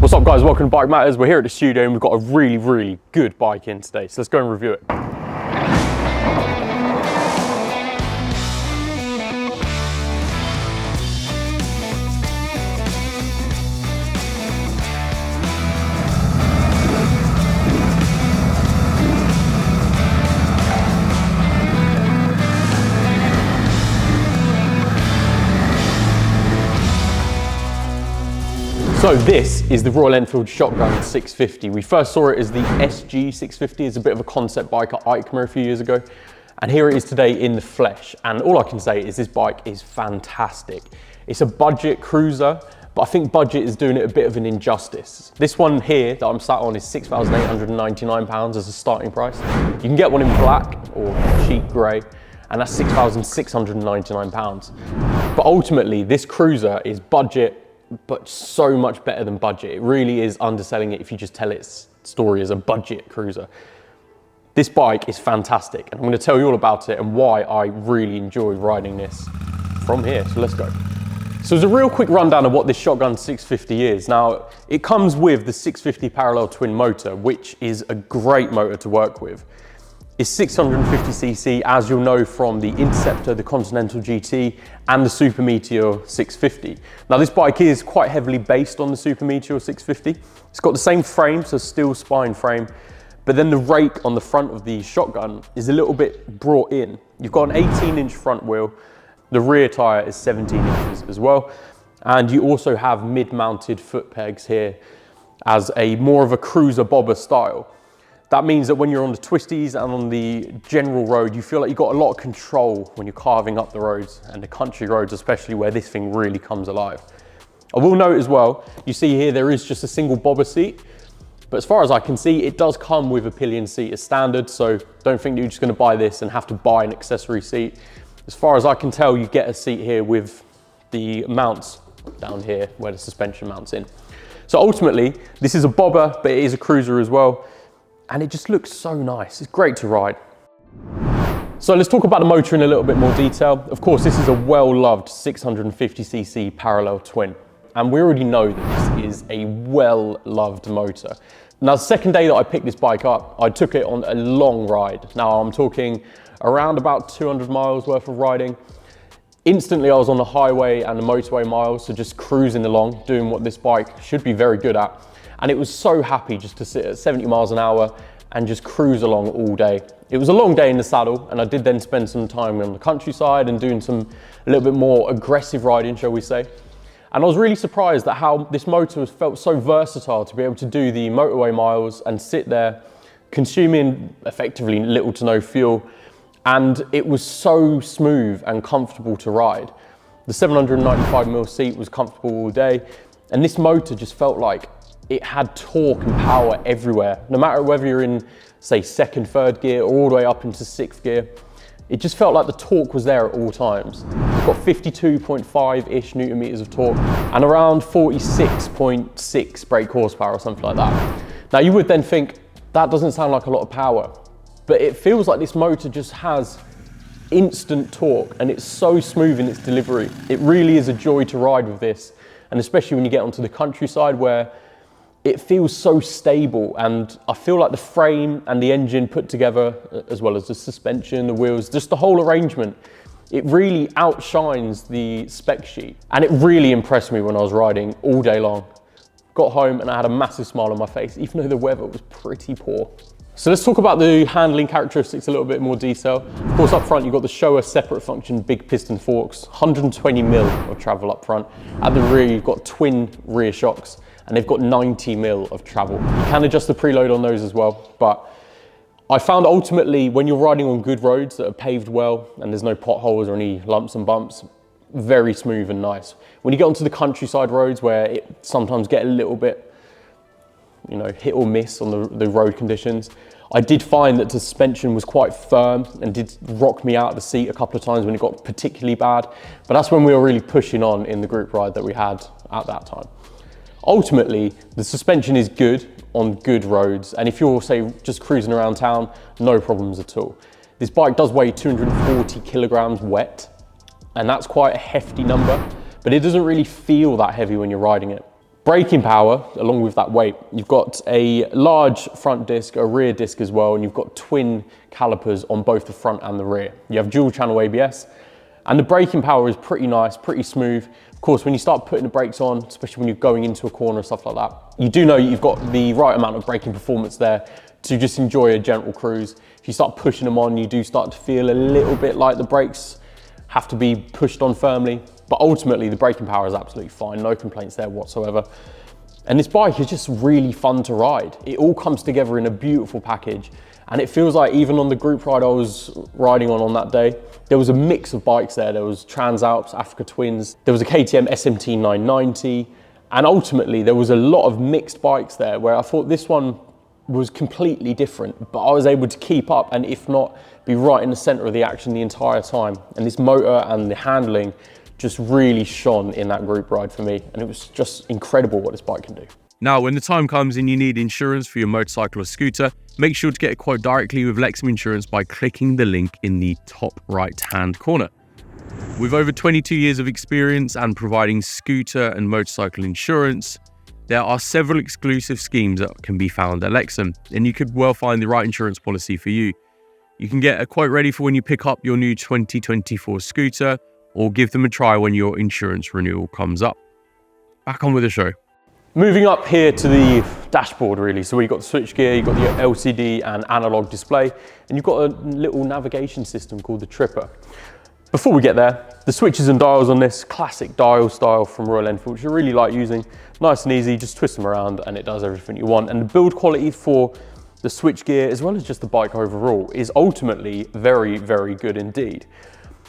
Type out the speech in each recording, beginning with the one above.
What's up guys, welcome to Bike Matters. We're here at the studio and we've got a really good bike in today. So let's go and review it. So this is the Royal Enfield Shotgun 650. We first saw it as the SG 650 as a bit of a concept bike at BikeMatters a few years ago. And here it is today in the flesh. And all I can say is this bike is fantastic. It's a budget cruiser, but I think budget is doing it a bit of an injustice. This one here that I'm sat on is £6,899 as a starting price. You can get one in black or cheap grey, and that's £6,699. But ultimately, this cruiser is budget, but so much better than budget. It really is underselling it if you just tell its story as a budget cruiser. This bike is fantastic, and I'm going to tell you all about it and why I really enjoy riding this from here. So let's go. So there's a real quick rundown of what this Shotgun 650 is. Now, it comes with the 650 parallel twin motor, which is a great motor to work with. It's 650cc, as you'll know from the Interceptor, the Continental GT, and the Super Meteor 650. Now this bike is quite heavily based on the Super Meteor 650. It's got the same frame, so steel spine frame, but then the rake on the front of the Shotgun is a little bit brought in. You've got an 18-inch front wheel, the rear tyre is 17 inches as well, and you also have mid-mounted foot pegs here as a more of a cruiser bobber style. That means that when you're on the twisties and on the general road, you feel like you've got a lot of control when you're carving up the roads, and the country roads especially, where this thing really comes alive. I will note as well, you see here there is just a single bobber seat, but as far as I can see, it does come with a pillion seat as standard, so don't think you're just going to buy this and have to buy an accessory seat. As far as I can tell, you get a seat here with the mounts down here where the suspension mounts in. So ultimately, this is a bobber, but it is a cruiser as well. And it just looks so nice. It's great to ride. So let's talk about the motor in a little bit more detail. Of course, this is a well-loved 650cc parallel twin. And we already know that this is a well-loved motor. Now, the second day that I picked this bike up, I took it on a long ride. Now, I'm talking around about 200 miles worth of riding. Instantly, I was on the highway and the motorway miles, so just cruising along, doing what this bike should be very good at. And it was so happy just to sit at 70 miles an hour and just cruise along all day. It was a long day in the saddle, and I did then spend some time on the countryside and doing a little bit more aggressive riding, shall we say. And I was really surprised at how this motor felt so versatile to be able to do the motorway miles and sit there consuming effectively little to no fuel. And it was so smooth and comfortable to ride. The 795mm seat was comfortable all day, and this motor just felt like it had torque and power everywhere. No matter whether you're in, say, second, third gear or all the way up into sixth gear, it just felt like the torque was there at all times. It's got 52.5-ish Newton meters of torque and around 46.6 brake horsepower or something like that. Now you would then think, that doesn't sound like a lot of power, but it feels like this motor just has instant torque, and it's so smooth in its delivery. It really is a joy to ride with this, and especially when you get onto the countryside where it feels so stable, and I feel like the frame and the engine put together, as well as the suspension, the wheels, just the whole arrangement, it really outshines the spec sheet. And it really impressed me when I was riding all day long. Got home and I had a massive smile on my face, even though the weather was pretty poor. So let's talk about the handling characteristics a little bit more detail. Of course, up front, you've got the Showa separate function big piston forks, 120mm of travel up front. At the rear, you've got twin rear shocks, and they've got 90mm of travel. You can adjust the preload on those as well, but I found ultimately when you're riding on good roads that are paved well and there's no potholes or any lumps and bumps, very smooth and nice. When you get onto the countryside roads where it sometimes get a little bit, hit or miss on the road conditions, I did find that the suspension was quite firm and did rock me out of the seat a couple of times when it got particularly bad, but that's when we were really pushing on in the group ride that we had at that time. Ultimately, the suspension is good on good roads, and if you're, say, just cruising around town, no problems at all. This bike does weigh 240 kilograms wet, and that's quite a hefty number, but it doesn't really feel that heavy when you're riding it. Braking power, along with that weight, you've got a large front disc, a rear disc as well, and you've got twin calipers on both the front and the rear. You have dual channel ABS, and the braking power is pretty nice, pretty smooth. Of course, when you start putting the brakes on, especially when you're going into a corner and stuff like that, you do know you've got the right amount of braking performance there to just enjoy a gentle cruise. If you start pushing them on, you do start to feel a little bit like the brakes have to be pushed on firmly, but ultimately the braking power is absolutely fine, no complaints there whatsoever. And this bike is just really fun to ride. It all comes together in a beautiful package, and it feels like even on the group ride I was riding on that day, there was a mix of bikes there. There was Transalps, Africa Twins, there was a KTM SMT 990, and ultimately there was a lot of mixed bikes there where I thought this one was completely different, but I was able to keep up and if not, be right in the center of the action the entire time. And this motor and the handling just really shone in that group ride for me. And it was just incredible what this bike can do. Now, when the time comes and you need insurance for your motorcycle or scooter, make sure to get a quote directly with Lexham Insurance by clicking the link in the top right-hand corner. With over 22 years of experience and providing scooter and motorcycle insurance, there are several exclusive schemes that can be found at Lexham, and you could well find the right insurance policy for you. You can get a quote ready for when you pick up your new 2024 scooter, or give them a try when your insurance renewal comes up. Back on with the show. Moving up here to the dashboard really. So we've got the switch gear, you've got the LCD and analog display, and you've got a little navigation system called the Tripper. Before we get there, the switches and dials on this, classic dial style from Royal Enfield, which I really like using. Nice and easy, just twist them around and it does everything you want. And the build quality for the switch gear, as well as just the bike overall, is ultimately very, very good indeed.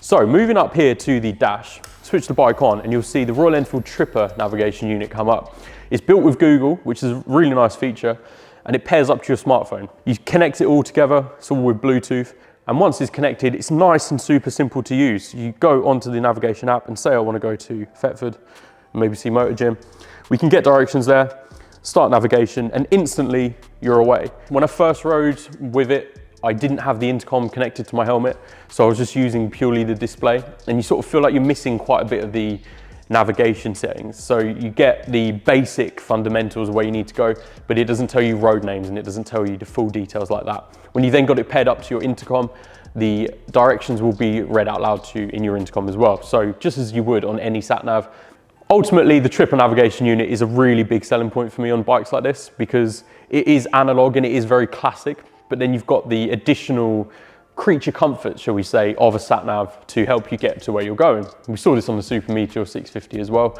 So moving up here to the dash, switch the bike on and you'll see the Royal Enfield Tripper navigation unit come up. It's built with Google, which is a really nice feature, and it pairs up to your smartphone. You connect it all together, it's all with Bluetooth. And once it's connected, it's nice and super simple to use. You go onto the navigation app and say, I want to go to Thetford, maybe see Motor Gym. We can get directions there, start navigation, and instantly you're away. When I first rode with it, I didn't have the intercom connected to my helmet, so I was just using purely the display. And you sort of feel like you're missing quite a bit of the navigation settings. So you get the basic fundamentals where you need to go, but it doesn't tell you road names and it doesn't tell you the full details like that. When you then got it paired up to your intercom, the directions will be read out loud to you in your intercom as well. So just as you would on any sat nav. Ultimately, the Tripper navigation unit is a really big selling point for me on bikes like this because it is analog and it is very classic, but then you've got the additional creature comfort, shall we say, of a sat nav to help you get to where you're going. We saw this on the Super Meteor 650 as well.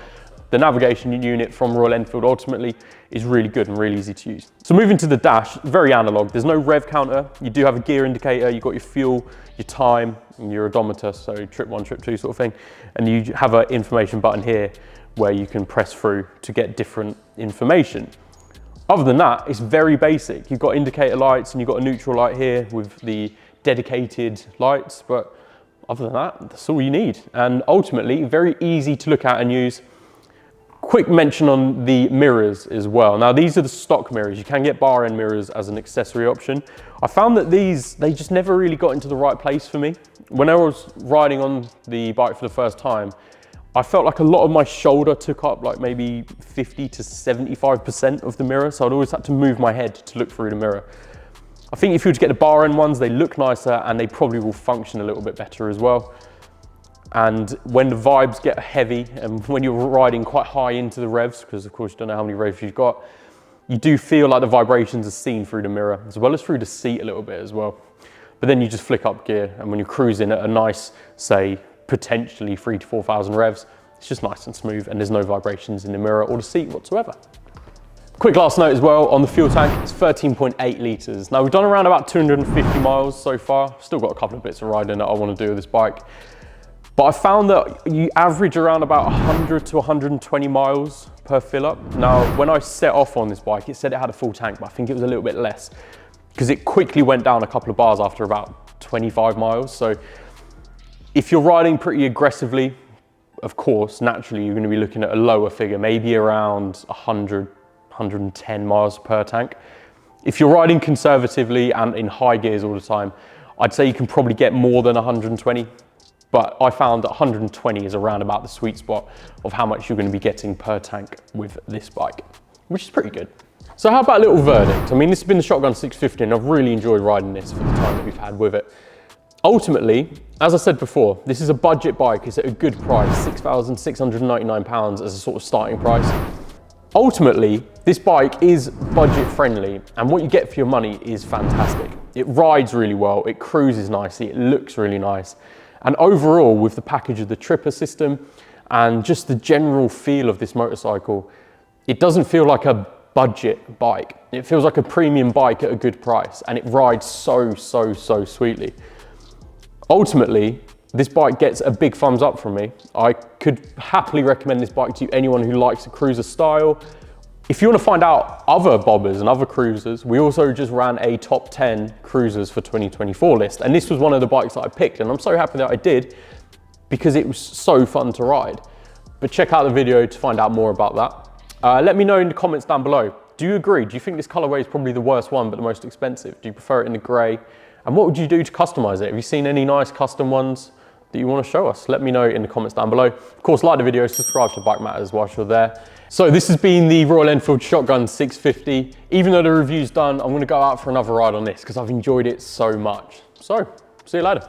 The navigation unit from Royal Enfield ultimately is really good and really easy to use. So moving to the dash, very analog. There's no rev counter. You do have a gear indicator. You've got your fuel, your time, and your odometer, so trip 1, trip 2 sort of thing. And you have an information button here where you can press through to get different information. Other than that, it's very basic. You've got indicator lights and you've got a neutral light here with the dedicated lights, but other than that, that's all you need. And ultimately, very easy to look at and use. Quick mention on the mirrors as well. Now, these are the stock mirrors. You can get bar end mirrors as an accessory option. I found that they just never really got into the right place for me. When I was riding on the bike for the first time, I felt like a lot of my shoulder took up like maybe 50 to 75% of the mirror. So I'd always have to move my head to look through the mirror. I think if you were to get the bar end ones, they look nicer and they probably will function a little bit better as well. And when the vibes get heavy and when you're riding quite high into the revs, because of course you don't know how many revs you've got, you do feel like the vibrations are seen through the mirror as well as through the seat a little bit as well. But then you just flick up gear and when you're cruising at a nice, say, potentially 3,000 to 4,000 revs, it's just nice and smooth and there's no vibrations in the mirror or the seat whatsoever. Quick last note as well on the fuel tank, it's 13.8 litres. Now we've done around about 250 miles so far. Still got a couple of bits of riding that I want to do with this bike. But I found that you average around about 100 to 120 miles per fill up. Now, when I set off on this bike, it said it had a full tank, but I think it was a little bit less because it quickly went down a couple of bars after about 25 miles. So if you're riding pretty aggressively, of course, naturally, you're going to be looking at a lower figure, maybe around 100, 110 miles per tank. If you're riding conservatively and in high gears all the time, I'd say you can probably get more than 120. but I found that 120 is around about the sweet spot of how much you're going to be getting per tank with this bike, which is pretty good. So how about a little verdict? I mean, this has been the Shotgun 650 and I've really enjoyed riding this for the time that we've had with it. Ultimately, as I said before, this is a budget bike. It's at a good price, £6,699 as a sort of starting price. Ultimately, this bike is budget friendly and what you get for your money is fantastic. It rides really well, it cruises nicely, it looks really nice. And overall, with the package of the tripper system and just the general feel of this motorcycle, it doesn't feel like a budget bike. It feels like a premium bike at a good price and it rides so sweetly. Ultimately, this bike gets a big thumbs up from me. I could happily recommend this bike to anyone who likes a cruiser style. If you want to find out other bobbers and other cruisers, we also just ran a top 10 cruisers for 2024 list. And this was one of the bikes that I picked and I'm so happy that I did because it was so fun to ride. But check out the video to find out more about that. Let me know in the comments down below. Do you agree? Do you think this colorway is probably the worst one but the most expensive? Do you prefer it in the gray? And what would you do to customize it? Have you seen any nice custom ones that you want to show us? Let me know in the comments down below. Of course, like the video, subscribe to BikeMatters whilst you're there. So this has been the Royal Enfield Shotgun 650. Even though the review's done, I'm going to go out for another ride on this because I've enjoyed it so much. So, see you later.